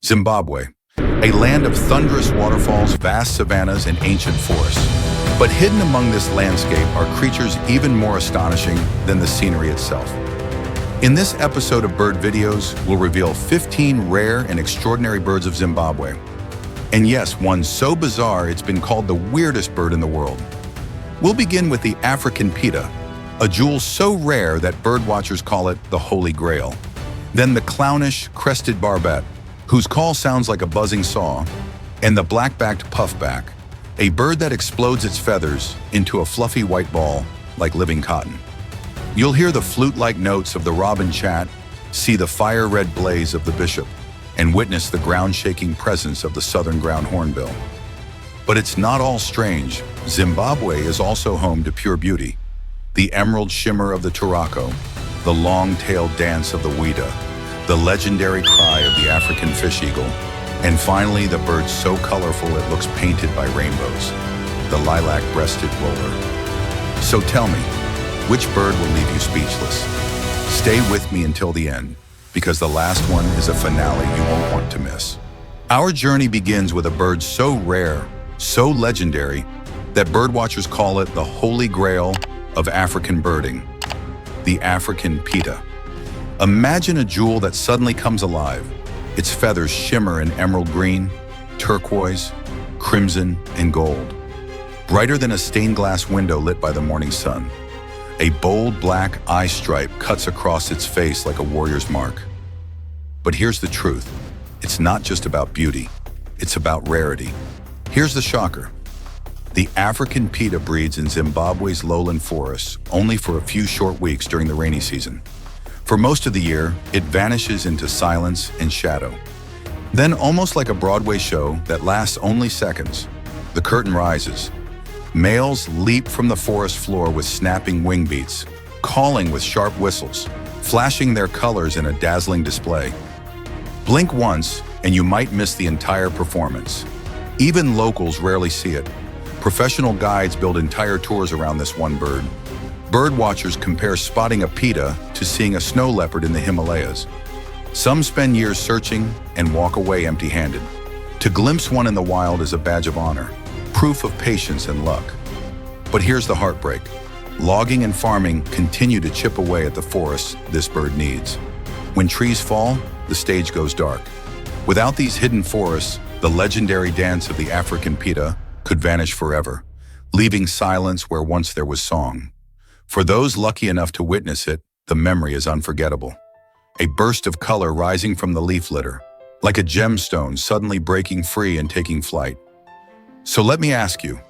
Zimbabwe, a land of thunderous waterfalls, vast savannas, and ancient forests. But hidden among this landscape are creatures even more astonishing than the scenery itself. In this episode of Bird Videos, we'll reveal 15 rare and extraordinary birds of Zimbabwe. And yes, one so bizarre it's been called the weirdest bird in the world. We'll begin with the African Pitta, a jewel so rare that birdwatchers call it the Holy Grail. Then the clownish Crested Barbet, whose call sounds like a buzzing saw, and the Black-backed Puffback, a bird that explodes its feathers into a fluffy white ball like living cotton. You'll hear the flute-like notes of the robin chat, see the fire-red blaze of the bishop, and witness the ground-shaking presence of the Southern Ground Hornbill. But it's not all strange. Zimbabwe is also home to pure beauty. The emerald shimmer of the Turaco, the long-tailed dance of the Whydah, the legendary cry of the African fish eagle, and finally the bird so colorful it looks painted by rainbows, the Lilac-breasted Roller. So tell me, which bird will leave you speechless? Stay with me until the end, because the last one is a finale you won't want to miss. Our journey begins with a bird so rare, so legendary, that birdwatchers call it the Holy Grail of African birding, the African Pitta. Imagine a jewel that suddenly comes alive. Its feathers shimmer in emerald green, turquoise, crimson, and gold, brighter than a stained glass window lit by the morning sun. A bold black eye stripe cuts across its face like a warrior's mark. But here's the truth. It's not just about beauty. It's about rarity. Here's the shocker. The African Pitta breeds in Zimbabwe's lowland forests only for a few short weeks during the rainy season. For most of the year, it vanishes into silence and shadow. Then, almost like a Broadway show that lasts only seconds, the curtain rises. Males leap from the forest floor with snapping wing beats, calling with sharp whistles, flashing their colors in a dazzling display. Blink once, and you might miss the entire performance. Even locals rarely see it. Professional guides build entire tours around this one bird. Birdwatchers compare spotting a pitta to seeing a snow leopard in the Himalayas. Some spend years searching and walk away empty-handed. To glimpse one in the wild is a badge of honor, proof of patience and luck. But here's the heartbreak. Logging and farming continue to chip away at the forests this bird needs. When trees fall, the stage goes dark. Without these hidden forests, the legendary dance of the African Pitta could vanish forever, leaving silence where once there was song. For those lucky enough to witness it, the memory is unforgettable. A burst of color rising from the leaf litter, like a gemstone suddenly breaking free and taking flight. So let me ask you,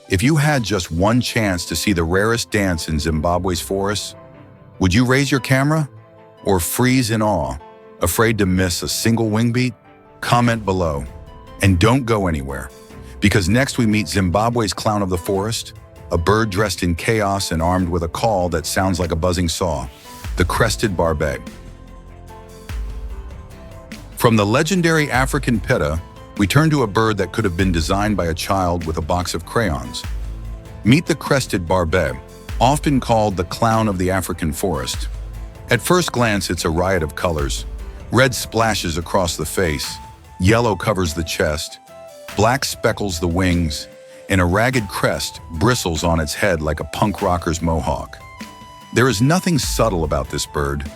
if you had just one chance to see the rarest dance in Zimbabwe's forests, would you raise your camera or freeze in awe, afraid to miss a single wing beat? Comment below. And don't go anywhere, because next we meet Zimbabwe's clown of the forest, a bird dressed in chaos and armed with a call that sounds like a buzzing saw, the Crested Barbet. From the legendary African Pitta, we turn to a bird that could have been designed by a child with a box of crayons. Meet the Crested Barbet, often called the clown of the African forest. At first glance, it's a riot of colors. Red splashes across the face, yellow covers the chest, black speckles the wings, and a ragged crest bristles on its head like a punk rocker's mohawk. There is nothing subtle about this bird.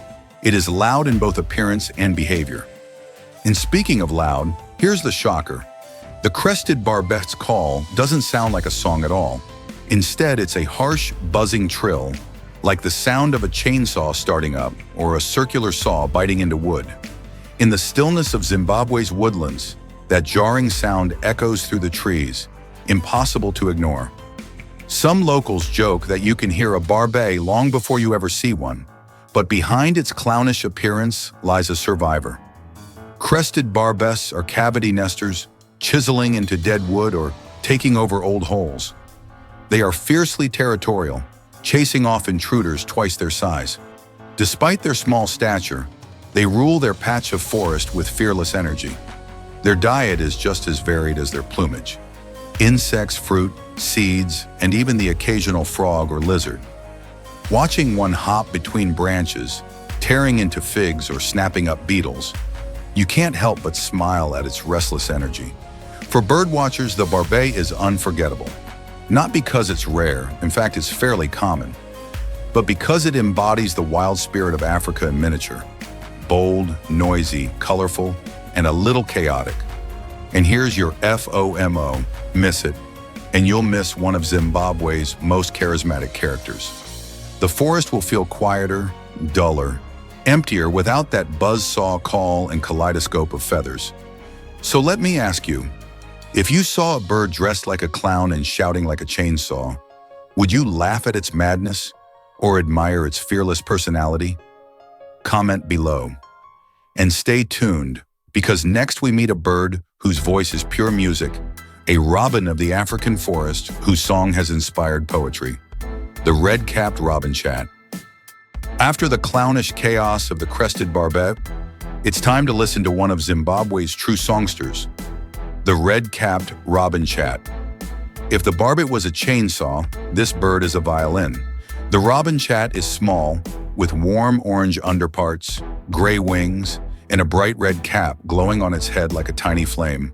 It is loud in both appearance and behavior. And speaking of loud, here's the shocker. The Crested Barbet's call doesn't sound like a song at all. Instead, it's a harsh, buzzing trill, like the sound of a chainsaw starting up or a circular saw biting into wood. In the stillness of Zimbabwe's woodlands, that jarring sound echoes through the trees, impossible to ignore. Some locals joke that you can hear a barbet long before you ever see one, but behind its clownish appearance lies a survivor. Crested barbets are cavity nesters, chiseling into dead wood or taking over old holes. They are fiercely territorial, chasing off intruders twice their size. Despite their small stature, they rule their patch of forest with fearless energy. Their diet is just as varied as their plumage. Insects, fruit, seeds, and even the occasional frog or lizard. Watching one hop between branches, tearing into figs or snapping up beetles, You can't help but smile at its restless energy. For birdwatchers, the barbet is unforgettable. Not because it's rare, in fact it's fairly common, but because it embodies the wild spirit of Africa in miniature. Bold, noisy, colorful, and a little chaotic. And here's your FOMO, miss it, and you'll miss one of Zimbabwe's most charismatic characters. The forest will feel quieter, duller, emptier without that buzzsaw call and kaleidoscope of feathers. So let me ask you, if you saw a bird dressed like a clown and shouting like a chainsaw, would you laugh at its madness or admire its fearless personality? Comment below. And stay tuned, because next we meet a bird whose voice is pure music, a robin of the African forest whose song has inspired poetry, the red-capped robin chat. After the clownish chaos of the Crested Barbet, it's time to listen to one of Zimbabwe's true songsters, the red-capped robin chat. If the barbet was a chainsaw, this bird is a violin. The robin chat is small, with warm orange underparts, gray wings, and a bright red cap glowing on its head like a tiny flame.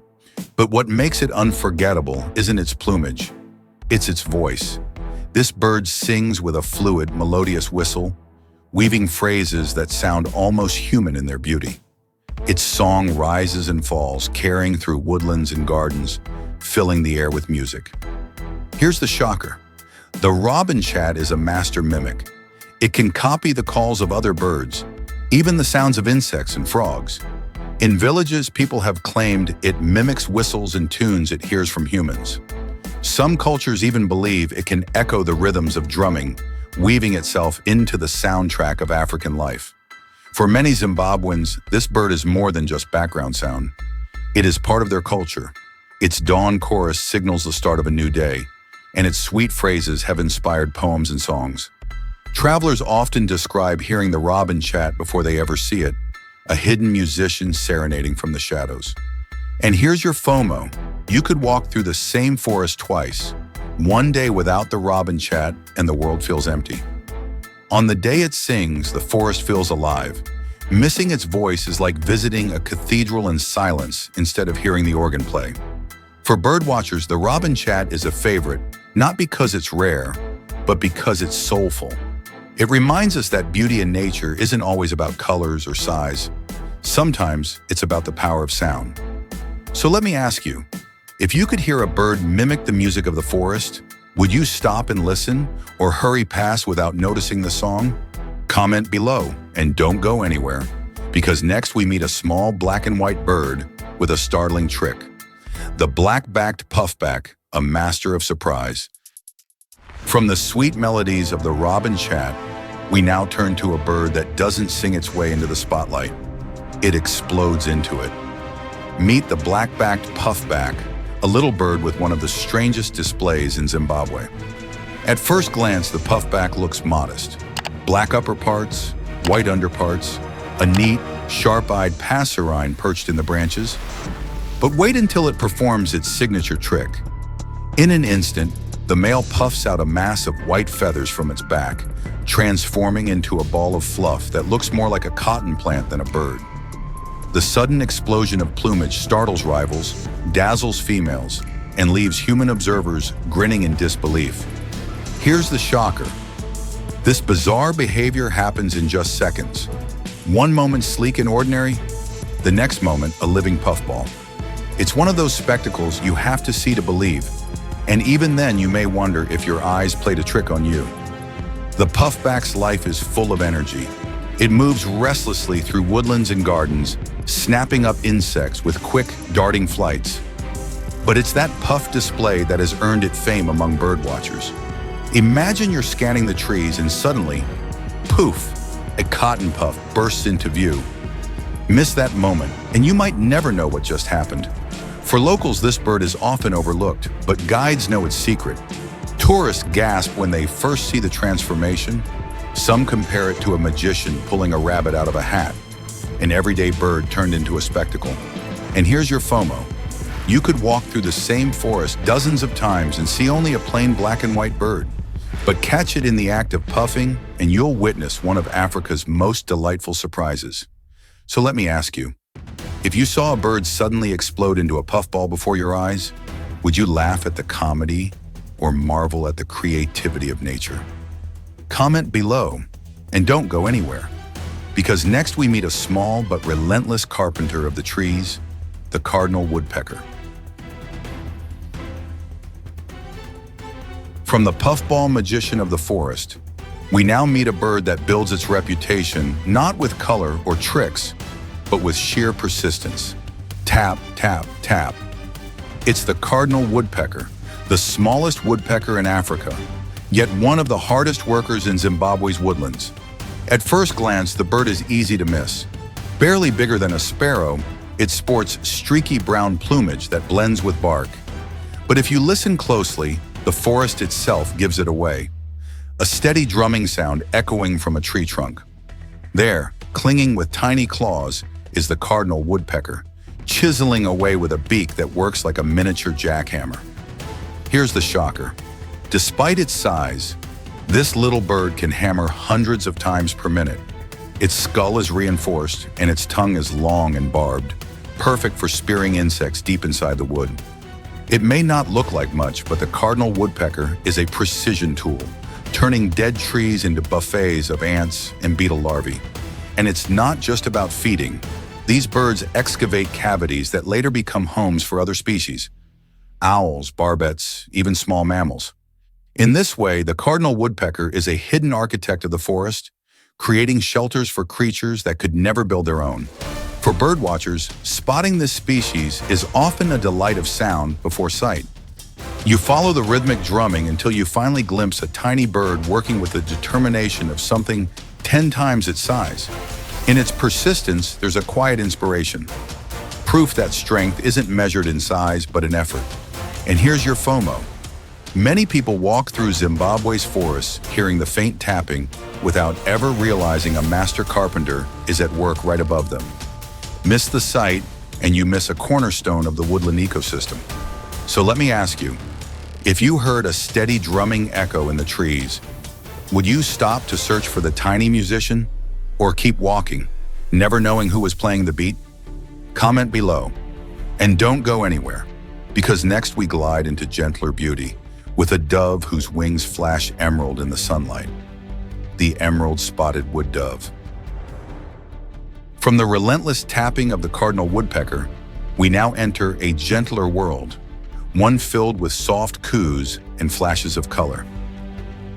But what makes it unforgettable isn't its plumage, it's its voice. This bird sings with a fluid, melodious whistle, weaving phrases that sound almost human in their beauty. Its song rises and falls, carrying through woodlands and gardens, filling the air with music. Here's the shocker. The robin chat is a master mimic. It can copy the calls of other birds, even the sounds of insects and frogs. In villages, people have claimed it mimics whistles and tunes it hears from humans. Some cultures even believe it can echo the rhythms of drumming, weaving itself into the soundtrack of African life. For many Zimbabweans, this bird is more than just background sound. It is part of their culture. Its dawn chorus signals the start of a new day, and its sweet phrases have inspired poems and songs. Travelers often describe hearing the robin chat before they ever see it, a hidden musician serenading from the shadows. And here's your FOMO. You could walk through the same forest twice, one day without the robin chat and the world feels empty. On the day it sings, the forest feels alive. Missing its voice is like visiting a cathedral in silence instead of hearing the organ play. For birdwatchers, the robin chat is a favorite, not because it's rare, but because it's soulful. It reminds us that beauty in nature isn't always about colors or size. Sometimes it's about the power of sound. So let me ask you, if you could hear a bird mimic the music of the forest, would you stop and listen or hurry past without noticing the song? Comment below and don't go anywhere, because next we meet a small black and white bird with a startling trick. The Black-backed Puffback, a master of surprise. From the sweet melodies of the robin chat, we now turn to a bird that doesn't sing its way into the spotlight. It explodes into it. Meet the Black-backed Puffback, a little bird with one of the strangest displays in Zimbabwe. At first glance, the puffback looks modest. Black upper parts, white underparts, a neat, sharp-eyed passerine perched in the branches. But wait until it performs its signature trick. In an instant, the male puffs out a mass of white feathers from its back, transforming into a ball of fluff that looks more like a cotton plant than a bird. The sudden explosion of plumage startles rivals, dazzles females, and leaves human observers grinning in disbelief. Here's the shocker. This bizarre behavior happens in just seconds. One moment sleek and ordinary, the next moment a living puffball. It's one of those spectacles you have to see to believe, and even then you may wonder if your eyes played a trick on you. The puffback's life is full of energy. It moves restlessly through woodlands and gardens, snapping up insects with quick, darting flights. But it's that puff display that has earned it fame among birdwatchers. Imagine you're scanning the trees and suddenly, poof, a cotton puff bursts into view. Miss that moment, and you might never know what just happened. For locals, this bird is often overlooked, but guides know its secret. Tourists gasp when they first see the transformation. Some compare it to a magician pulling a rabbit out of a hat, an everyday bird turned into a spectacle. And here's your FOMO. You could walk through the same forest dozens of times and see only a plain black and white bird. But catch it in the act of puffing, and you'll witness one of Africa's most delightful surprises. So let me ask you, If you saw a bird suddenly explode into a puffball before your eyes, would you laugh at the comedy or marvel at the creativity of nature? Comment below and don't go anywhere, because next we meet a small but relentless carpenter of the trees, the cardinal woodpecker. From the puffball magician of the forest, we now meet a bird that builds its reputation not with color or tricks, but with sheer persistence. Tap, tap, tap. It's the cardinal woodpecker, the smallest woodpecker in Africa, yet one of the hardest workers in Zimbabwe's woodlands. At first glance, the bird is easy to miss. Barely bigger than a sparrow, it sports streaky brown plumage that blends with bark. But if you listen closely, the forest itself gives it away. A steady drumming sound echoing from a tree trunk. There, clinging with tiny claws, is the cardinal woodpecker, chiseling away with a beak that works like a miniature jackhammer. Here's the shocker. Despite its size, this little bird can hammer hundreds of times per minute. Its skull is reinforced and its tongue is long and barbed, perfect for spearing insects deep inside the wood. It may not look like much, but the cardinal woodpecker is a precision tool, turning dead trees into buffets of ants and beetle larvae. And it's not just about feeding. These birds excavate cavities that later become homes for other species. Owls, barbets, even small mammals. In this way, the cardinal woodpecker is a hidden architect of the forest, creating shelters for creatures that could never build their own. For birdwatchers, spotting this species is often a delight of sound before sight. You follow the rhythmic drumming until you finally glimpse a tiny bird working with the determination of something 10 times its size. In its persistence, there's a quiet inspiration. Proof that strength isn't measured in size, but in effort. And here's your FOMO. Many people walk through Zimbabwe's forests hearing the faint tapping without ever realizing a master carpenter is at work right above them. Miss the sight, and you miss a cornerstone of the woodland ecosystem. So let me ask you, if you heard a steady drumming echo in the trees, would you stop to search for the tiny musician, or keep walking, never knowing who was playing the beat? Comment below, and don't go anywhere, because next we glide into gentler beauty with a dove whose wings flash emerald in the sunlight, the emerald-spotted wood dove. From the relentless tapping of the cardinal woodpecker, we now enter a gentler world, one filled with soft coos and flashes of color.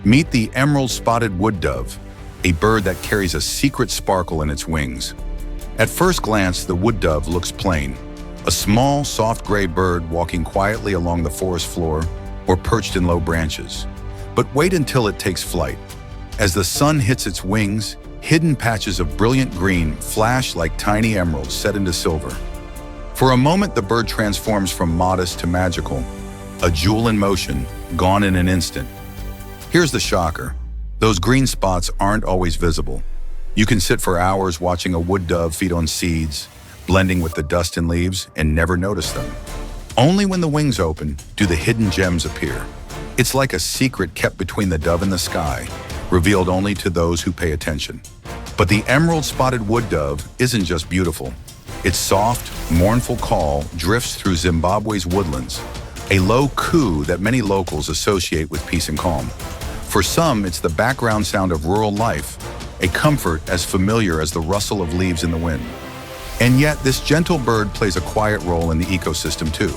Meet the emerald-spotted wood dove, a bird that carries a secret sparkle in its wings. At first glance, the wood dove looks plain, a small, soft gray bird walking quietly along the forest floor or perched in low branches. But wait until it takes flight. As the sun hits its wings, hidden patches of brilliant green flash like tiny emeralds set into silver. For a moment, the bird transforms from modest to magical, a jewel in motion, gone in an instant. Here's the shocker. Those green spots aren't always visible. You can sit for hours watching a wood dove feed on seeds, blending with the dust and leaves, and never notice them. Only when the wings open do the hidden gems appear. It's like a secret kept between the dove and the sky, revealed only to those who pay attention. But the emerald-spotted wood dove isn't just beautiful. Its soft, mournful call drifts through Zimbabwe's woodlands, a low coo that many locals associate with peace and calm. For some, it's the background sound of rural life, a comfort as familiar as the rustle of leaves in the wind. And yet, this gentle bird plays a quiet role in the ecosystem too.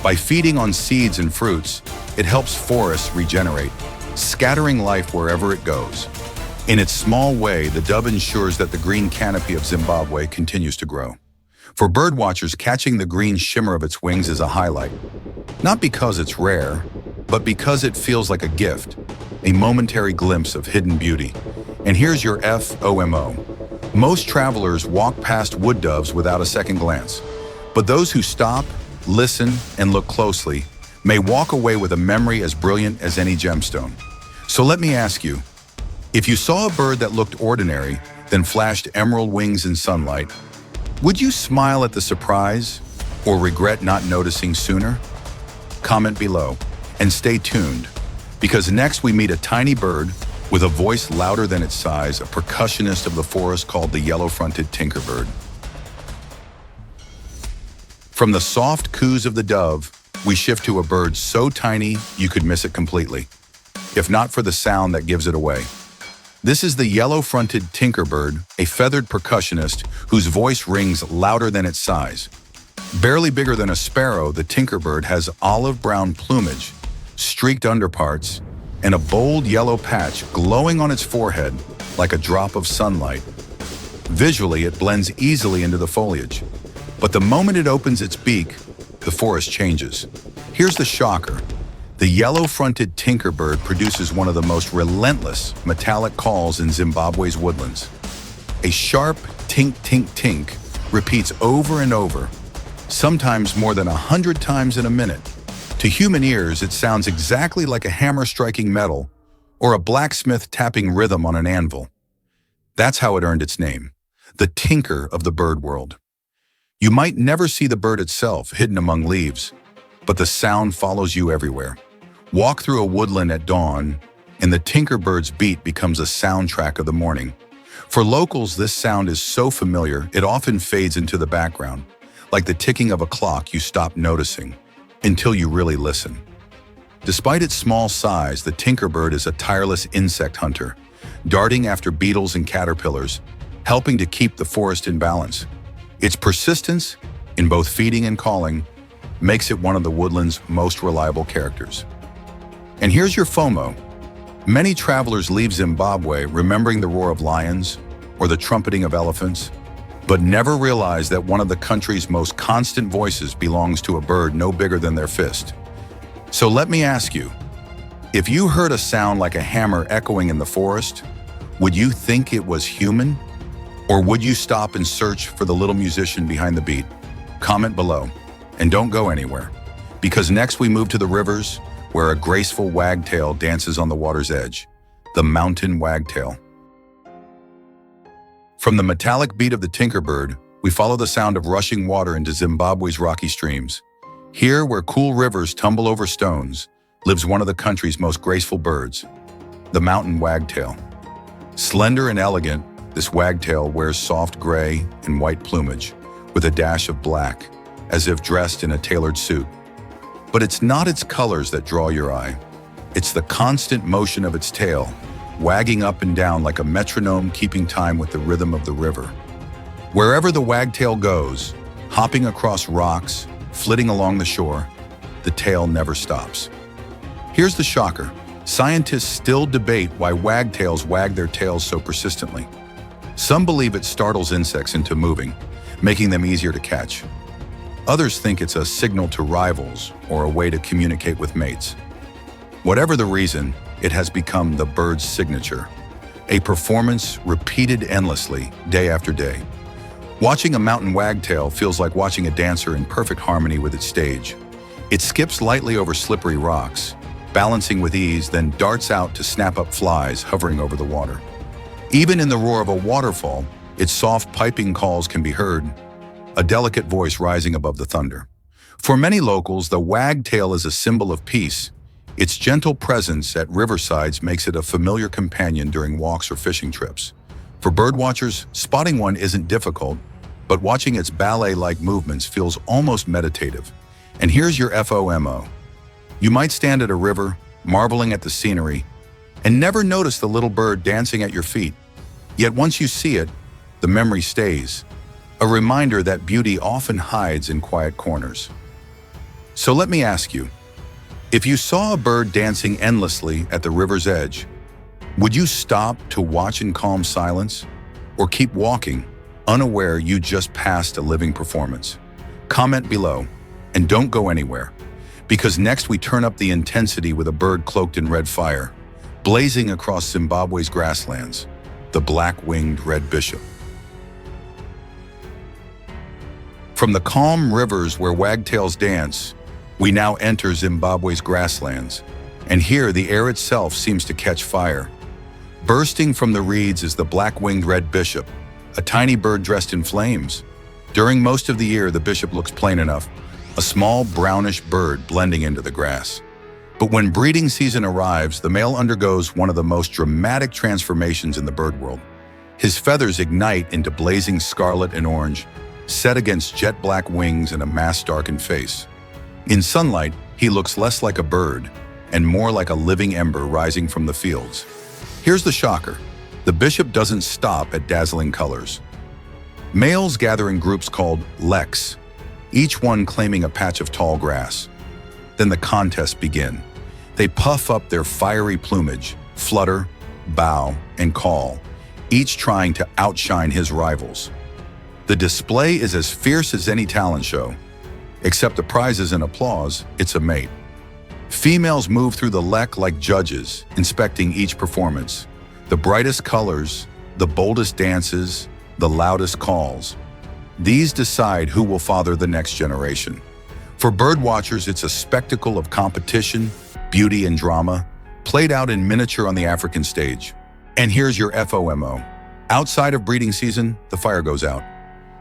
By feeding on seeds and fruits, it helps forests regenerate, scattering life wherever it goes. In its small way, the dove ensures that the green canopy of Zimbabwe continues to grow. For birdwatchers, catching the green shimmer of its wings is a highlight. Not because it's rare, but because it feels like a gift, a momentary glimpse of hidden beauty. And here's your FOMO. Most travelers walk past wood doves without a second glance, but those who stop, listen, and look closely may walk away with a memory as brilliant as any gemstone. So let me ask you, if you saw a bird that looked ordinary, then flashed emerald wings in sunlight, would you smile at the surprise or regret not noticing sooner? Comment below and stay tuned, because next we meet a tiny bird with a voice louder than its size, a percussionist of the forest called the yellow-fronted tinkerbird. From the soft coos of the dove, we shift to a bird so tiny you could miss it completely, if not for the sound that gives it away. This is the yellow-fronted tinkerbird, a feathered percussionist whose voice rings louder than its size. Barely bigger than a sparrow, the tinkerbird has olive-brown plumage, streaked underparts, and a bold yellow patch glowing on its forehead like a drop of sunlight. Visually, it blends easily into the foliage. But the moment it opens its beak, the forest changes. Here's the shocker. The yellow-fronted tinkerbird produces one of the most relentless metallic calls in Zimbabwe's woodlands. A sharp tink-tink-tink repeats over and over, sometimes more than 100 times in a minute. To human ears, it sounds exactly like a hammer striking metal or a blacksmith tapping rhythm on an anvil. That's how it earned its name, the tinker of the bird world. You might never see the bird itself hidden among leaves, but the sound follows you everywhere. Walk through a woodland at dawn, and the tinkerbird's beat becomes a soundtrack of the morning. For locals, this sound is so familiar, it often fades into the background, like the ticking of a clock you stop noticing, until you really listen. Despite its small size, the tinkerbird is a tireless insect hunter, darting after beetles and caterpillars, helping to keep the forest in balance. Its persistence, in both feeding and calling, makes it one of the woodland's most reliable characters. And here's your FOMO. Many travelers leave Zimbabwe remembering the roar of lions or the trumpeting of elephants, but never realize that one of the country's most constant voices belongs to a bird no bigger than their fist. So let me ask you, if you heard a sound like a hammer echoing in the forest, would you think it was human? Or would you stop and search for the little musician behind the beat? Comment below, and don't go anywhere, because next we move to the rivers, where a graceful wagtail dances on the water's edge, the mountain wagtail. From the metallic beat of the tinkerbird, we follow the sound of rushing water into Zimbabwe's rocky streams. Here, where cool rivers tumble over stones, lives one of the country's most graceful birds, the mountain wagtail. Slender and elegant, this wagtail wears soft gray and white plumage, with a dash of black, as if dressed in a tailored suit. But it's not its colors that draw your eye. It's the constant motion of its tail, wagging up and down like a metronome keeping time with the rhythm of the river. Wherever the wagtail goes, hopping across rocks, flitting along the shore, the tail never stops. Here's the shocker. Scientists still debate why wagtails wag their tails so persistently. Some believe it startles insects into moving, making them easier to catch. Others think it's a signal to rivals or a way to communicate with mates. Whatever the reason, it has become the bird's signature, a performance repeated endlessly, day after day. Watching a mountain wagtail feels like watching a dancer in perfect harmony with its stage. It skips lightly over slippery rocks, balancing with ease, then darts out to snap up flies hovering over the water. Even in the roar of a waterfall, its soft piping calls can be heard, a delicate voice rising above the thunder. For many locals, the wagtail is a symbol of peace. Its gentle presence at riversides makes it a familiar companion during walks or fishing trips. For birdwatchers, spotting one isn't difficult, but watching its ballet-like movements feels almost meditative. And here's your FOMO. You might stand at a river, marveling at the scenery, and never notice the little bird dancing at your feet. Yet once you see it, the memory stays, a reminder that beauty often hides in quiet corners. So let me ask you, if you saw a bird dancing endlessly at the river's edge, would you stop to watch in calm silence, or keep walking, unaware you just passed a living performance? Comment below, and don't go anywhere, because next we turn up the intensity with a bird cloaked in red fire, blazing across Zimbabwe's grasslands, the black-winged red bishop. From the calm rivers where wagtails dance, we now enter Zimbabwe's grasslands, and here the air itself seems to catch fire. Bursting from the reeds is the black-winged red bishop, a tiny bird dressed in flames. During most of the year, the bishop looks plain enough, a small brownish bird blending into the grass. But when breeding season arrives, the male undergoes one of the most dramatic transformations in the bird world. His feathers ignite into blazing scarlet and orange, set against jet black wings and a mass-darkened face. In sunlight, he looks less like a bird and more like a living ember rising from the fields. Here's the shocker. The bishop doesn't stop at dazzling colors. Males gather in groups called leks, each one claiming a patch of tall grass. Then the contests begin. They puff up their fiery plumage, flutter, bow, and call, each trying to outshine his rivals. The display is as fierce as any talent show, except the prize isn't applause, it's a mate. Females move through the lek like judges, inspecting each performance. The brightest colors, the boldest dances, the loudest calls. These decide who will father the next generation. For birdwatchers, it's a spectacle of competition, beauty, and drama, played out in miniature on the African stage. And here's your FOMO. Outside of breeding season, the fire goes out.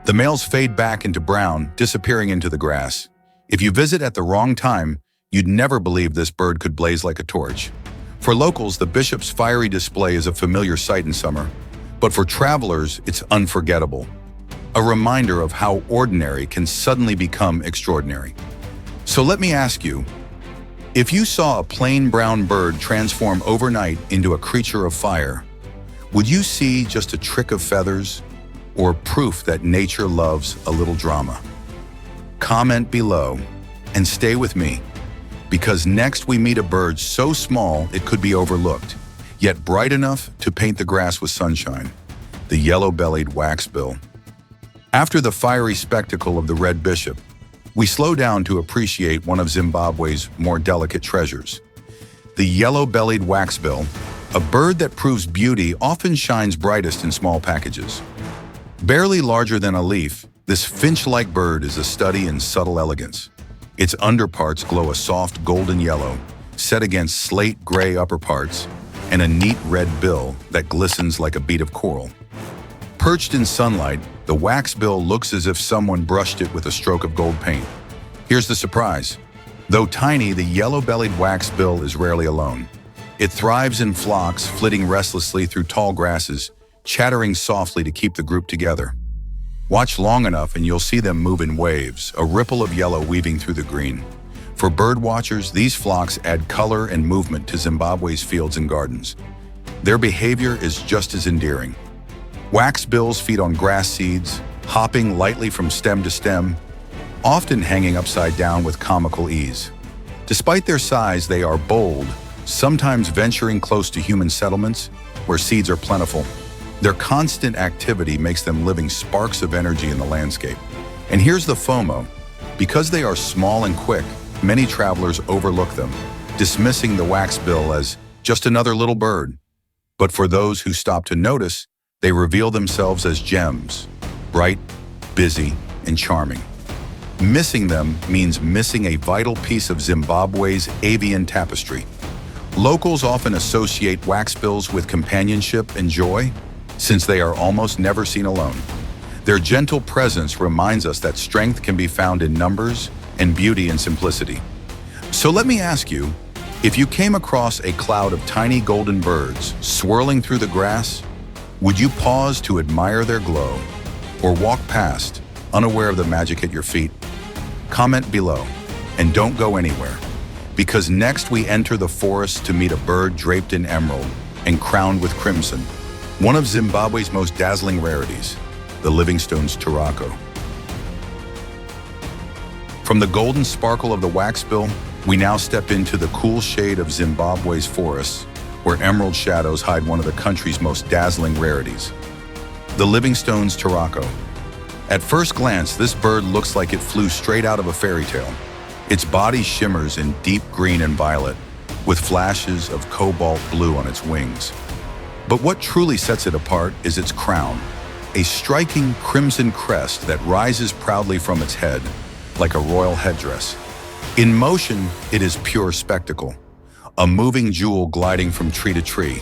The males fade back into brown, disappearing into the grass. If you visit at the wrong time, you'd never believe this bird could blaze like a torch. For locals, the bishop's fiery display is a familiar sight in summer, but for travelers, it's unforgettable. A reminder of how ordinary can suddenly become extraordinary. So let me ask you, if you saw a plain brown bird transform overnight into a creature of fire, would you see just a trick of feathers or proof that nature loves a little drama? Comment below and stay with me, because next we meet a bird so small it could be overlooked, yet bright enough to paint the grass with sunshine, the yellow-bellied waxbill. After the fiery spectacle of the red bishop, we slow down to appreciate one of Zimbabwe's more delicate treasures. The yellow-bellied waxbill, a bird that proves beauty often shines brightest in small packages. Barely larger than a leaf, this finch-like bird is a study in subtle elegance. Its underparts glow a soft golden yellow, set against slate gray upperparts, and a neat red bill that glistens like a bead of coral. Perched in sunlight, the waxbill looks as if someone brushed it with a stroke of gold paint. Here's the surprise. Though tiny, the yellow-bellied waxbill is rarely alone. It thrives in flocks, flitting restlessly through tall grasses, chattering softly to keep the group together. Watch long enough and you'll see them move in waves, a ripple of yellow weaving through the green. For birdwatchers, these flocks add color and movement to Zimbabwe's fields and gardens. Their behavior is just as endearing. Waxbills feed on grass seeds, hopping lightly from stem to stem, often hanging upside down with comical ease. Despite their size, they are bold, sometimes venturing close to human settlements where seeds are plentiful. Their constant activity makes them living sparks of energy in the landscape. And here's the FOMO. Because they are small and quick, many travelers overlook them, dismissing the waxbill as just another little bird. But for those who stop to notice, they reveal themselves as gems, bright, busy, and charming. Missing them means missing a vital piece of Zimbabwe's avian tapestry. Locals often associate waxbills with companionship and joy, since they are almost never seen alone. Their gentle presence reminds us that strength can be found in numbers and beauty in simplicity. So let me ask you, if you came across a cloud of tiny golden birds swirling through the grass, would you pause to admire their glow or walk past, unaware of the magic at your feet? Comment below and don't go anywhere, because next we enter the forest to meet a bird draped in emerald and crowned with crimson, one of Zimbabwe's most dazzling rarities, the Livingstone's Turaco. From the golden sparkle of the waxbill, we now step into the cool shade of Zimbabwe's forests, where emerald shadows hide one of the country's most dazzling rarities, the Livingstone's Turaco. At first glance, this bird looks like it flew straight out of a fairy tale. Its body shimmers in deep green and violet, with flashes of cobalt blue on its wings. But what truly sets it apart is its crown, a striking crimson crest that rises proudly from its head, like a royal headdress. In motion, it is pure spectacle, a moving jewel gliding from tree to tree.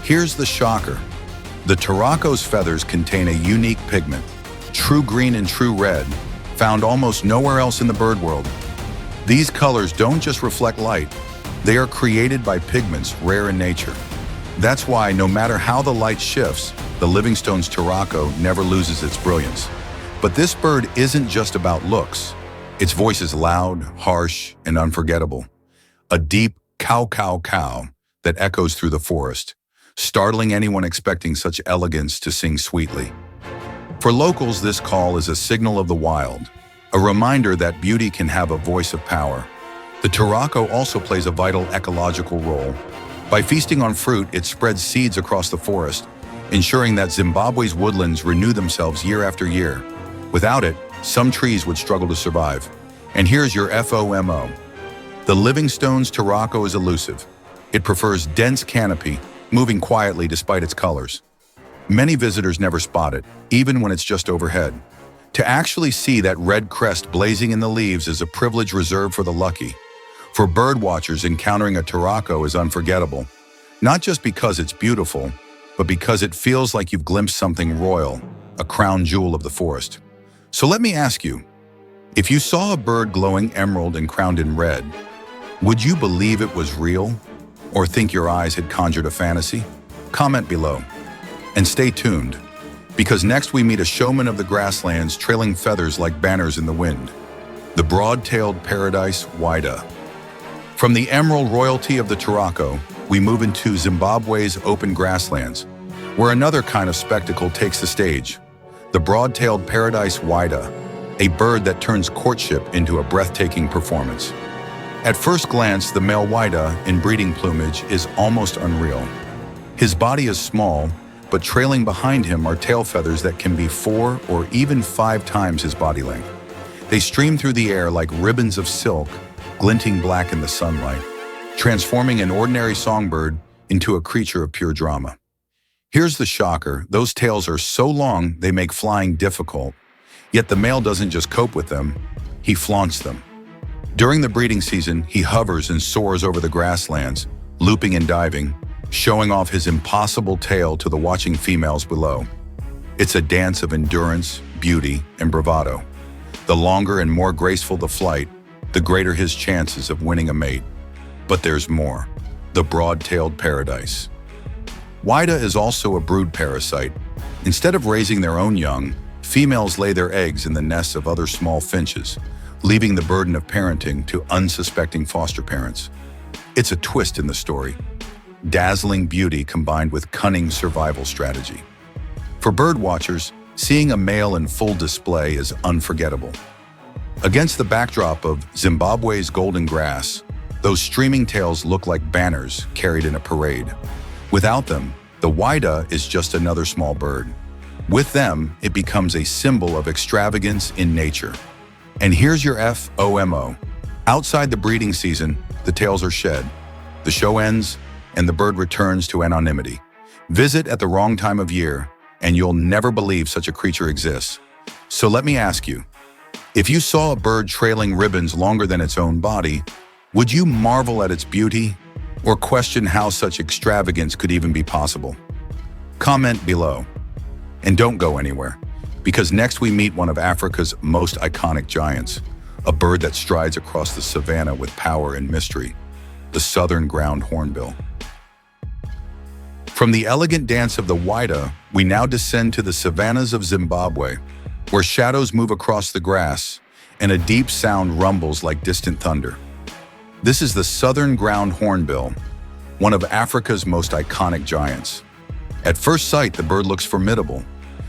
Here's the shocker. The Turaco's feathers contain a unique pigment, true green and true red, found almost nowhere else in the bird world. These colors don't just reflect light, they are created by pigments rare in nature. That's why no matter how the light shifts, the Livingstone's Turaco never loses its brilliance. But this bird isn't just about looks. Its voice is loud, harsh, and unforgettable. A deep cow-cow-cow that echoes through the forest, startling anyone expecting such elegance to sing sweetly. For locals, this call is a signal of the wild, a reminder that beauty can have a voice of power. The Turaco also plays a vital ecological role. By feasting on fruit, it spreads seeds across the forest, ensuring that Zimbabwe's woodlands renew themselves year after year. Without it, some trees would struggle to survive. And here's your FOMO. The Livingstone's Turaco is elusive. It prefers dense canopy, moving quietly despite its colors. Many visitors never spot it, even when it's just overhead. To actually see that red crest blazing in the leaves is a privilege reserved for the lucky. For birdwatchers, encountering a Turaco is unforgettable, not just because it's beautiful, but because it feels like you've glimpsed something royal, a crown jewel of the forest. So let me ask you, if you saw a bird glowing emerald and crowned in red, would you believe it was real, or think your eyes had conjured a fantasy? Comment below. And stay tuned, because next we meet a showman of the grasslands trailing feathers like banners in the wind, the Broad-tailed Paradise Whydah. From the emerald royalty of the Turaco, we move into Zimbabwe's open grasslands, where another kind of spectacle takes the stage, the Broad-tailed Paradise Whydah, a bird that turns courtship into a breathtaking performance. At first glance, the male Whydah in breeding plumage is almost unreal. His body is small, but trailing behind him are tail feathers that can be 4 or even 5 times his body length. They stream through the air like ribbons of silk, glinting black in the sunlight, transforming an ordinary songbird into a creature of pure drama. Here's the shocker, those tails are so long they make flying difficult, yet the male doesn't just cope with them, he flaunts them. During the breeding season, he hovers and soars over the grasslands, looping and diving, showing off his impossible tail to the watching females below. It's a dance of endurance, beauty, and bravado. The longer and more graceful the flight, the greater his chances of winning a mate. But there's more. The Broad-tailed Paradise Whydah is also a brood parasite. Instead of raising their own young, females lay their eggs in the nests of other small finches, leaving the burden of parenting to unsuspecting foster parents. It's a twist in the story. Dazzling beauty combined with cunning survival strategy. For birdwatchers, seeing a male in full display is unforgettable. Against the backdrop of Zimbabwe's golden grass, those streaming tails look like banners carried in a parade. Without them, the Whydah is just another small bird. With them, it becomes a symbol of extravagance in nature. And here's your FOMO. Outside the breeding season, the tails are shed. The show ends, and the bird returns to anonymity. Visit at the wrong time of year, and you'll never believe such a creature exists. So let me ask you, if you saw a bird trailing ribbons longer than its own body, would you marvel at its beauty, or question how such extravagance could even be possible? Comment below. And don't go anywhere, because next we meet one of Africa's most iconic giants, a bird that strides across the savanna with power and mystery, the Southern Ground Hornbill. From the elegant dance of the Whydah, we now descend to the savannas of Zimbabwe, where shadows move across the grass and a deep sound rumbles like distant thunder. This is the Southern Ground Hornbill, one of Africa's most iconic giants. At first sight, the bird looks formidable.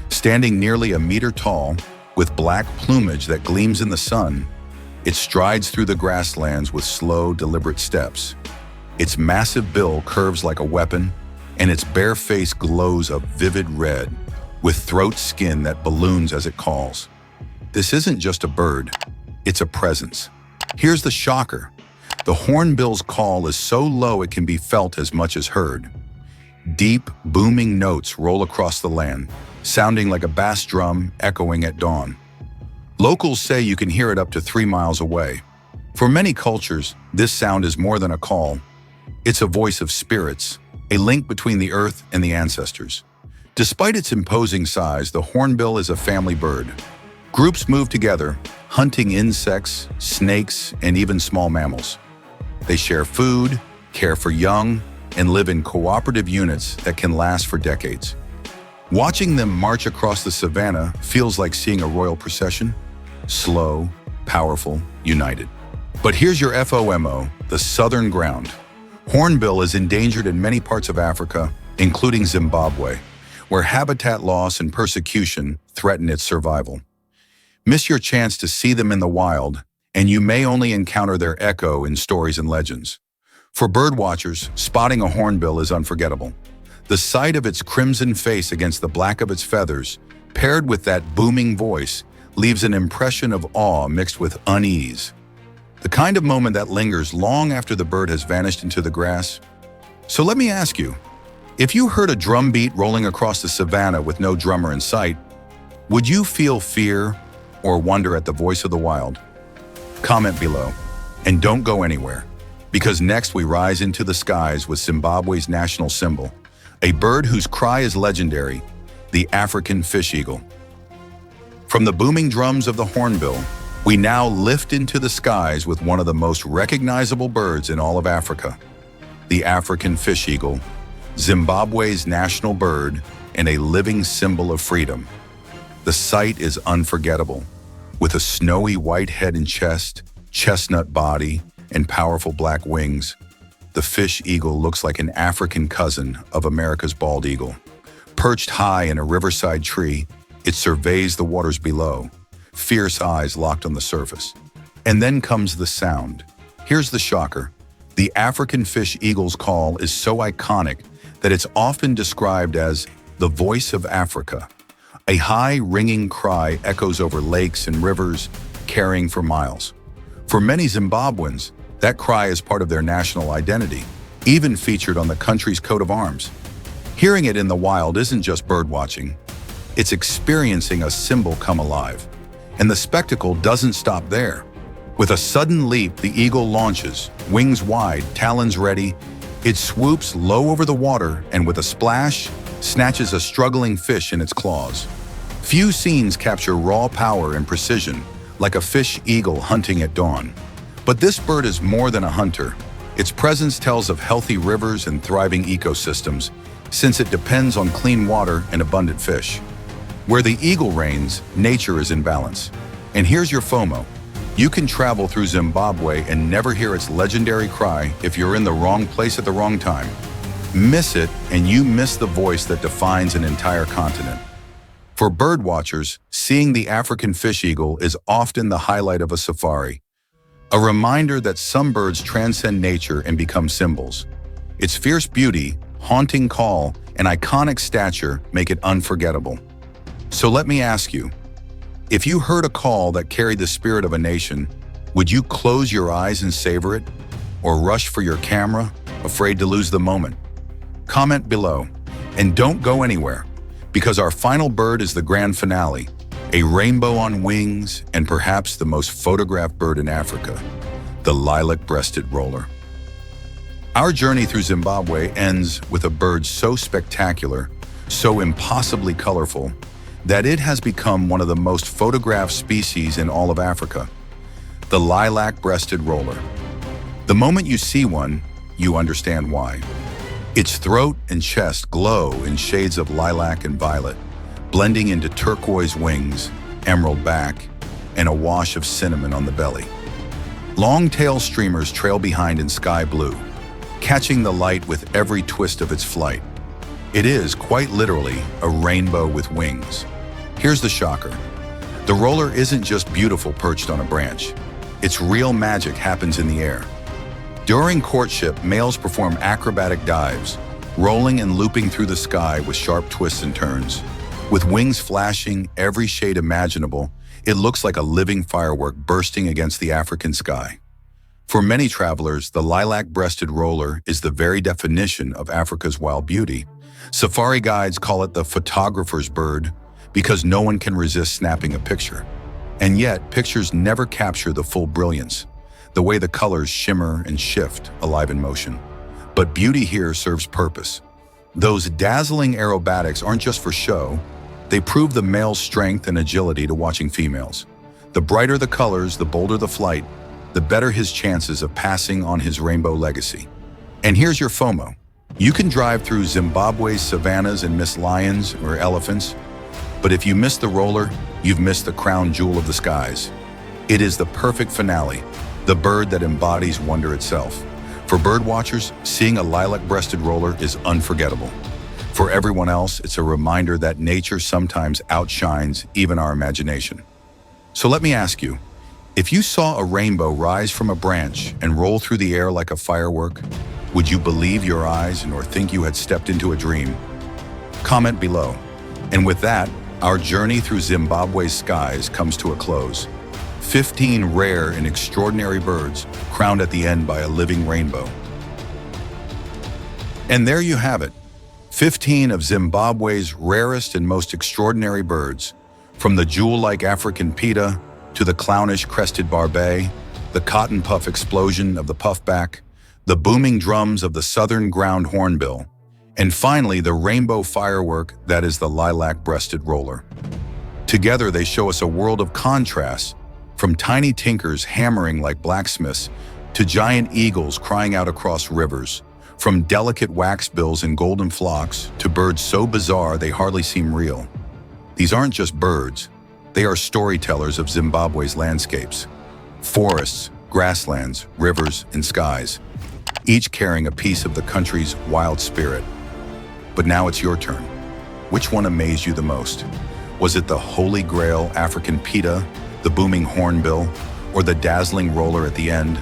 Standing nearly a meter tall, with black plumage that gleams in the sun, it strides through the grasslands with slow, deliberate steps. Its massive bill curves like a weapon, and its bare face glows a vivid red, with throat skin that balloons as it calls. This isn't just a bird, it's a presence. Here's the shocker. The hornbill's call is so low it can be felt as much as heard. Deep, booming notes roll across the land, sounding like a bass drum echoing at dawn. Locals say you can hear it up to 3 miles away. For many cultures, this sound is more than a call. It's a voice of spirits, a link between the earth and the ancestors. Despite its imposing size, the hornbill is a family bird. Groups move together, hunting insects, snakes, and even small mammals. They share food, care for young, and live in cooperative units that can last for decades. Watching them march across the savannah feels like seeing a royal procession. Slow, powerful, united. But here's your FOMO, the Southern Ground Hornbill is endangered in many parts of Africa, including Zimbabwe, where habitat loss and persecution threaten its survival. Miss your chance to see them in the wild, and you may only encounter their echo in stories and legends. For birdwatchers, spotting a hornbill is unforgettable. The sight of its crimson face against the black of its feathers, paired with that booming voice, leaves an impression of awe mixed with unease. The kind of moment that lingers long after the bird has vanished into the grass. So let me ask you, if you heard a drum beat rolling across the savannah with no drummer in sight, would you feel fear or wonder at the voice of the wild? Comment below, and don't go anywhere, because next we rise into the skies with Zimbabwe's national symbol, a bird whose cry is legendary, the African fish eagle. From the booming drums of the hornbill, we now lift into the skies with one of the most recognizable birds in all of Africa, the African fish eagle, Zimbabwe's national bird and a living symbol of freedom. The sight is unforgettable. With a snowy white head and chest, chestnut body, and powerful black wings, the fish eagle looks like an African cousin of America's bald eagle. Perched high in a riverside tree, it surveys the waters below, fierce eyes locked on the surface. And then comes the sound. Here's the shocker. The African fish eagle's call is so iconic that it's often described as the voice of Africa. A high, ringing cry echoes over lakes and rivers, carrying for miles. For many Zimbabweans, that cry is part of their national identity, even featured on the country's coat of arms. Hearing it in the wild isn't just birdwatching, it's experiencing a symbol come alive. And the spectacle doesn't stop there. With a sudden leap, the eagle launches, wings wide, talons ready. It swoops low over the water and with a splash, snatches a struggling fish in its claws. Few scenes capture raw power and precision, like a fish eagle hunting at dawn. But this bird is more than a hunter. Its presence tells of healthy rivers and thriving ecosystems, since it depends on clean water and abundant fish. Where the eagle reigns, nature is in balance. And here's your FOMO. You can travel through Zimbabwe and never hear its legendary cry if you're in the wrong place at the wrong time. Miss it, and you miss the voice that defines an entire continent. For birdwatchers, seeing the African fish eagle is often the highlight of a safari. A reminder that some birds transcend nature and become symbols. Its fierce beauty, haunting call, and iconic stature make it unforgettable. So let me ask you, if you heard a call that carried the spirit of a nation, would you close your eyes and savor it? Or rush for your camera, afraid to lose the moment? Comment below, and don't go anywhere, because our final bird is the grand finale, a rainbow on wings and perhaps the most photographed bird in Africa, the Lilac-breasted Roller. Our journey through Zimbabwe ends with a bird so spectacular, so impossibly colorful, that it has become one of the most photographed species in all of Africa, the Lilac-breasted Roller. The moment you see one, you understand why. Its throat and chest glow in shades of lilac and violet, blending into turquoise wings, emerald back, and a wash of cinnamon on the belly. Long tail streamers trail behind in sky blue, catching the light with every twist of its flight. It is, quite literally, a rainbow with wings. Here's the shocker. The roller isn't just beautiful perched on a branch. Its real magic happens in the air. During courtship, males perform acrobatic dives, rolling and looping through the sky with sharp twists and turns. With wings flashing every shade imaginable, it looks like a living firework bursting against the African sky. For many travelers, the lilac-breasted roller is the very definition of Africa's wild beauty. Safari guides call it the photographer's bird because no one can resist snapping a picture. And yet, pictures never capture the full brilliance, the way the colors shimmer and shift, alive in motion. But beauty here serves purpose. Those dazzling aerobatics aren't just for show, they prove the male's strength and agility to watching females. The brighter the colors, the bolder the flight, the better his chances of passing on his rainbow legacy. And here's your FOMO. You can drive through Zimbabwe's savannas and miss lions or elephants, but if you miss the roller, you've missed the crown jewel of the skies. It is the perfect finale, the bird that embodies wonder itself. For birdwatchers, seeing a lilac-breasted roller is unforgettable. For everyone else, it's a reminder that nature sometimes outshines even our imagination. So let me ask you, if you saw a rainbow rise from a branch and roll through the air like a firework, would you believe your eyes or think you had stepped into a dream? Comment below. And with that, our journey through Zimbabwe's skies comes to a close. 15 rare and extraordinary birds crowned at the end by a living rainbow. And there you have it, 15 of Zimbabwe's rarest and most extraordinary birds, from the jewel-like African Pitta to the clownish Crested Barbet, the cotton puff explosion of the Puffback, the booming drums of the Southern Ground Hornbill, and finally the rainbow firework that is the Lilac-breasted Roller. Together they show us a world of contrasts, from tiny tinkers hammering like blacksmiths to giant eagles crying out across rivers, from delicate waxbills in golden flocks to birds so bizarre they hardly seem real. These aren't just birds, they are storytellers of Zimbabwe's landscapes. Forests, grasslands, rivers, and skies, each carrying a piece of the country's wild spirit. But now it's your turn. Which one amazed you the most? Was it the holy grail African Pitta, the booming hornbill, or the dazzling roller at the end?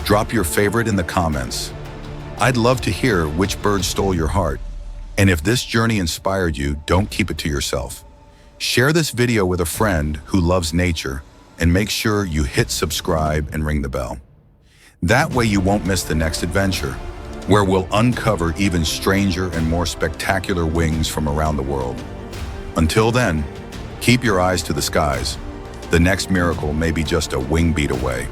Drop your favorite in the comments. I'd love to hear which bird stole your heart. And if this journey inspired you, don't keep it to yourself. Share this video with a friend who loves nature, and make sure you hit subscribe and ring the bell. That way you won't miss the next adventure, where we'll uncover even stranger and more spectacular wings from around the world. Until then, keep your eyes to the skies. The next miracle may be just a wing beat away.